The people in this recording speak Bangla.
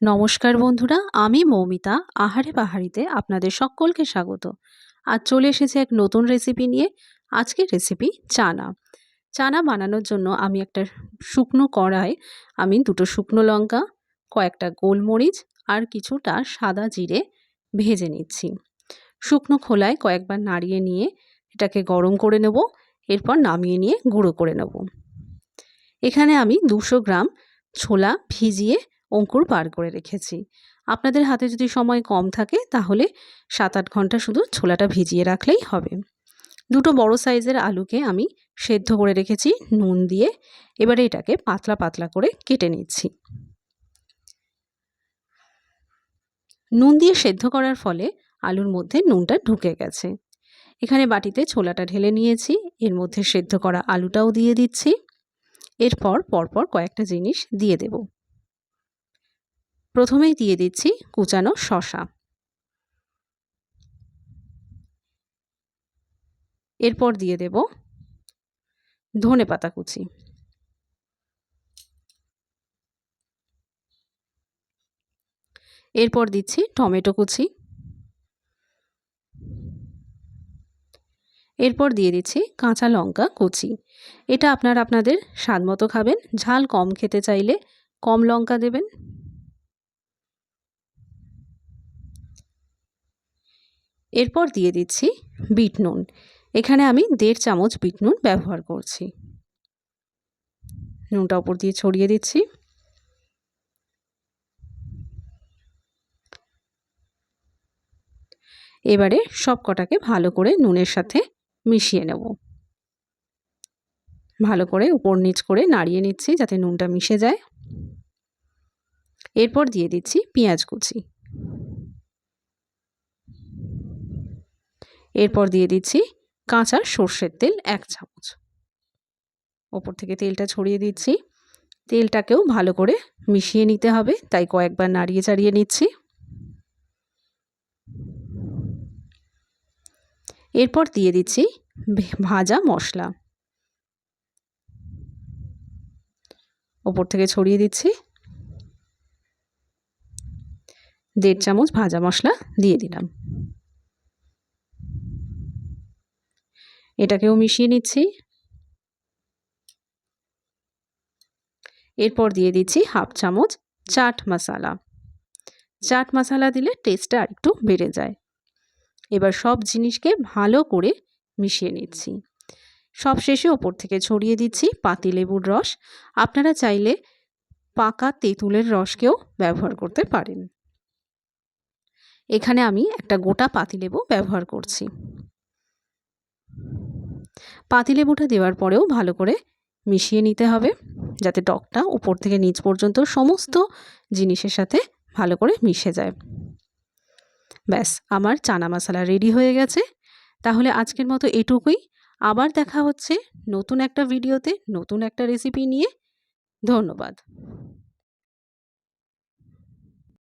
নমস্কার বন্ধুরা, আমি মৌমিতা আহারে বাহারিতে আপনাদের সকলকে স্বাগত। আজ চলে এসেছে এক নতুন রেসিপি নিয়ে। আজকের রেসিপি চানা। চানা বানানোর জন্য আমি একটা শুকনো কড়াই দুটো শুকনো লঙ্কা, কয়েকটা গোলমরিচ আর কিছুটা সাদা জিরে ভেজে নিচ্ছি। শুকনো খোলায় কয়েকবার নাড়িয়ে নিয়ে এটাকে গরম করে নেব। এরপর নামিয়ে নিয়ে গুঁড়ো করে নেব। এখানে আমি 200 গ্রাম ছোলা ভিজিয়ে অঙ্কুর বার করে রেখেছি। আপনাদের হাতে যদি সময় কম থাকে তাহলে 7-8 ঘন্টা শুধু ছোলাটা ভিজিয়ে রাখলেই হবে। দুটো বড় সাইজের আলুকে আমি সেদ্ধ করে রেখেছি নুন দিয়ে। এবারে এটাকে পাতলা পাতলা করে কেটে নিচ্ছি। নুন দিয়ে সেদ্ধ করার ফলে আলুর মধ্যে নুনটা ঢুকে গেছে। এখানে বাটিতে ছোলাটা ঢেলে নিয়েছি, এর মধ্যে সেদ্ধ করা আলুটাও দিয়ে দিচ্ছি। এরপর পরপর কয়েকটা জিনিস দিয়ে দেব। প্রথমেই দিয়ে দিচ্ছি কুচানো শসা। এরপর দিয়ে দেব ধনেপাতা কুচি। এরপর দিচ্ছি টমেটো কুচি। এরপর দিয়ে দিচ্ছি কাঁচা লঙ্কা কুচি। এটা আপনারা আপনাদের স্বাদ মতো খাবেন। ঝাল কম খেতে চাইলে কম লঙ্কা দেবেন। এরপর দিয়ে দিচ্ছি বিট নুন। এখানে আমি 1.5 চামচ বিট নুন ব্যবহার করছি। নুনটা উপর দিয়ে ছড়িয়ে দিচ্ছি। এবারে সব কটাকে ভালো করে নুনের সাথে মিশিয়ে নেব। ভালো করে উপর নিচ করে নাড়িয়ে নিচ্ছি যাতে নুনটা মিশে যায়। এরপর দিয়ে দিচ্ছি পেঁয়াজ কুচি। এরপর দিয়ে দিচ্ছি কাঁচা সর্ষের তেল 1 চামচ। ওপর থেকে তেলটা ছড়িয়ে দিচ্ছি। তেলটাকেও ভালো করে মিশিয়ে নিতে হবে, তাই কয়েকবার নাড়িয়ে চাড়িয়ে নিচ্ছি। এরপর দিয়ে দিচ্ছি ভাজা মশলা। ওপর থেকে ছড়িয়ে দিচ্ছি। 1.5 চামচ ভাজা মশলা দিয়ে দিলাম। এটাকেও মিশিয়ে নিচ্ছি। এরপর দিয়ে দিচ্ছি 1/2 চামচ চাট মশলা। চাট মশলা দিলে টেস্টটা আরেকটু বেড়ে যায়। এবার সব জিনিসকে ভালো করে মিশিয়ে নিচ্ছি। সবশেষে ওপর থেকে ছড়িয়ে দিচ্ছি পাতিলেবুর রস। আপনারা চাইলে পাকা তেঁতুলের রসকেও ব্যবহার করতে পারেন। এখানে আমি একটা গোটা পাতিলেবু ব্যবহার করছি। পাতিলেবুটা দেওয়ার পরেও ভালো করে মিশিয়ে নিতে হবে যাতে টকটা উপর থেকে নিচ পর্যন্ত সমস্ত জিনিসের সাথে ভালো করে মিশে যায়। ব্যাস, আমার চানা মশলা রেডি হয়ে গেছে। তাহলে আজকের মতো এটুকুই। আবার দেখা হচ্ছে নতুন একটা ভিডিওতে নতুন একটা রেসিপি নিয়ে। ধন্যবাদ।